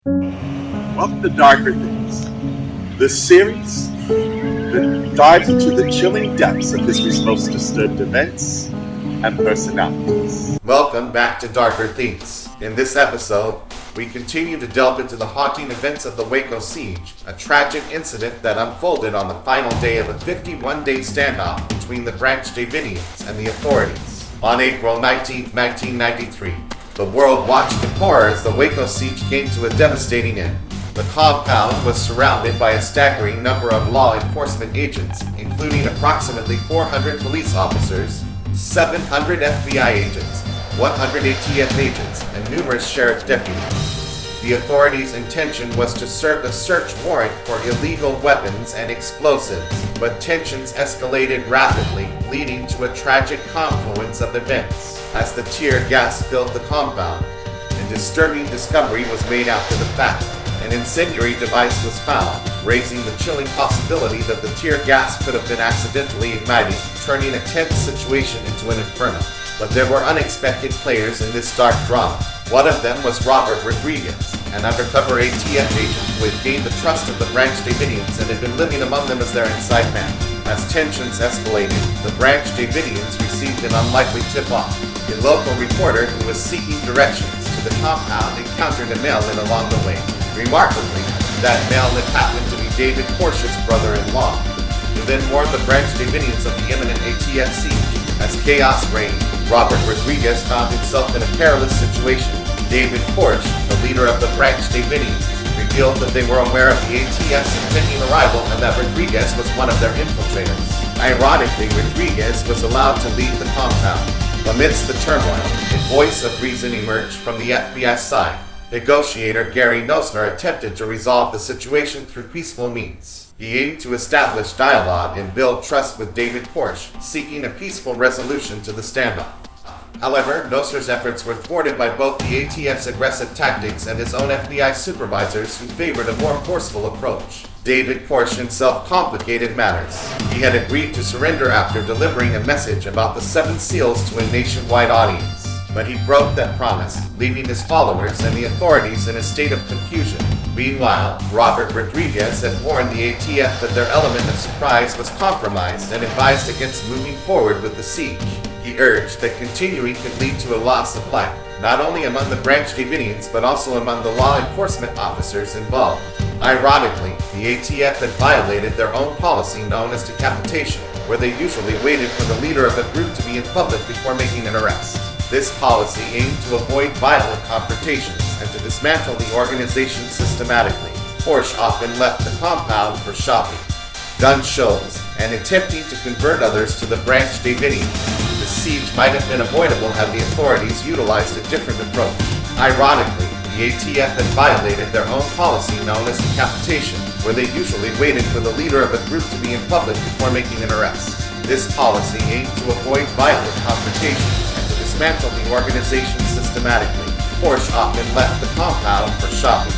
Welcome to Darker Things. This series that dives into the chilling depths of history's most disturbed events and personalities. Welcome back to Darker Things. In this episode, we continue to delve into the haunting events of the Waco Siege, a tragic incident that unfolded on the final day of a 51-day standoff between the Branch Davidians and the authorities. On April 19, 1993, the world watched in horror as the Waco Siege came to a devastating end. The compound was surrounded by a staggering number of law enforcement agents, including approximately 400 police officers, 700 FBI agents, 100 ATF agents, and numerous sheriff deputies. The authorities' intention was to serve a search warrant for illegal weapons and explosives, but tensions escalated rapidly, leading to a tragic confluence of events. As the tear gas filled the compound, a disturbing discovery was made after the fact. An incendiary device was found, raising the chilling possibility that the tear gas could have been accidentally ignited, turning a tense situation into an inferno. But there were unexpected players in this dark drama. One of them was Robert Rodriguez, an undercover ATF agent who had gained the trust of the Branch Davidians and had been living among them as their inside man. As tensions escalated, the Branch Davidians received an unlikely tip-off. A local reporter who was seeking directions to the compound encountered a mail-in along the way. Remarkably, that mail-in happened to be David Koresh's brother-in-law, who then warned the Branch Davidians of the imminent ATF siege. As chaos reigned, Robert Rodriguez found himself in a perilous situation. David Koresh, the leader of the Branch Davidians, revealed that they were aware of the ATF's impending arrival and that Rodriguez was one of their infiltrators. Ironically, Rodriguez was allowed to leave the compound. Amidst the turmoil, a voice of reason emerged from the FBI side. Negotiator Gary Nosner attempted to resolve the situation through peaceful means. He aimed to establish dialogue and build trust with David Koresh, seeking a peaceful resolution to the standoff. However, Nosner's efforts were thwarted by both the ATF's aggressive tactics and his own FBI supervisors who favored a more forceful approach. David Koresh himself complicated matters. He had agreed to surrender after delivering a message about the 7 seals to a nationwide audience. But he broke that promise, leaving his followers and the authorities in a state of confusion. Meanwhile, Robert Rodriguez had warned the ATF that their element of surprise was compromised and advised against moving forward with the siege. He urged that continuing could lead to a loss of life, not only among the Branch Davidians but also among the law enforcement officers involved. Ironically, the ATF had violated their own policy known as decapitation, where they usually waited for the leader of a group to be in public before making an arrest. This policy aimed to avoid violent confrontations and to dismantle the organization systematically. Koresh often left the compound for shopping, gun shows, and attempting to convert others to the Branch Davidians. The siege might have been avoidable had the authorities utilized a different approach. Ironically, the ATF had violated their own policy known as decapitation, where they usually waited for the leader of a group to be in public before making an arrest. This policy aimed to avoid violent confrontations dismantle the organization systematically. Koresh often left the compound for shopping,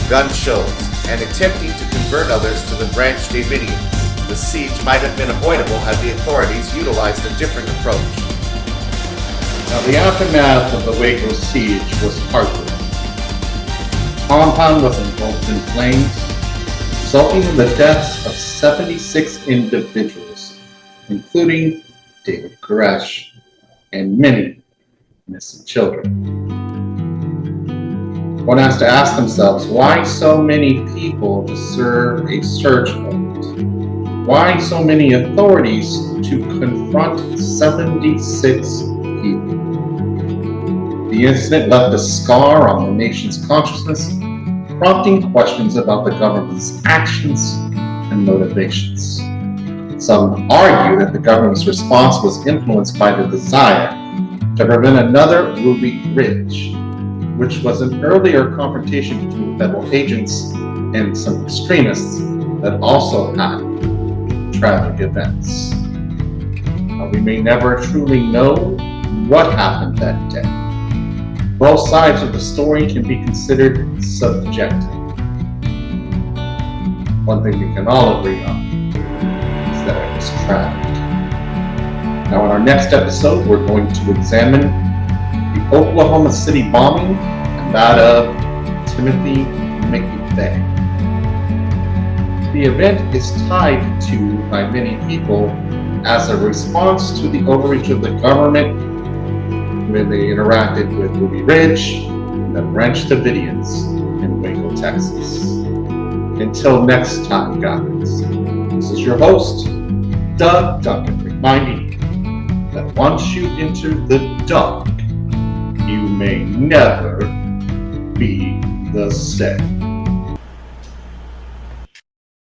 gun shows, and attempting to convert others to the Branch Davidians. The siege might have been avoidable had the authorities utilized a different approach. Now, the aftermath of the Waco siege was heartbreaking. The compound was engulfed in flames, resulting in the deaths of 76 individuals, including David Koresh and many innocent children. One has to ask themselves, why so many people to serve a search warrant? Why so many authorities to confront 76 people? The incident left a scar on the nation's consciousness, prompting questions about the government's actions and motivations. Some argue that the government's response was influenced by the desire to prevent another Ruby Ridge, which was an earlier confrontation between federal agents and some extremists that also had tragic events. We may never truly know what happened that day. Both sides of the story can be considered subjective. One thing we can all agree on is that it was tragic. Now, in our next episode, we're going to examine the Oklahoma City bombing and that of Timothy make you pay. The event is tied to by many people as a response to the overreach of the government when they interacted with Ruby Ridge and the Branch Davidians in Waco, Texas. Until next time, guys, this is your host, Doug Duncan, reminding you that once you enter the dark, you may never be the same.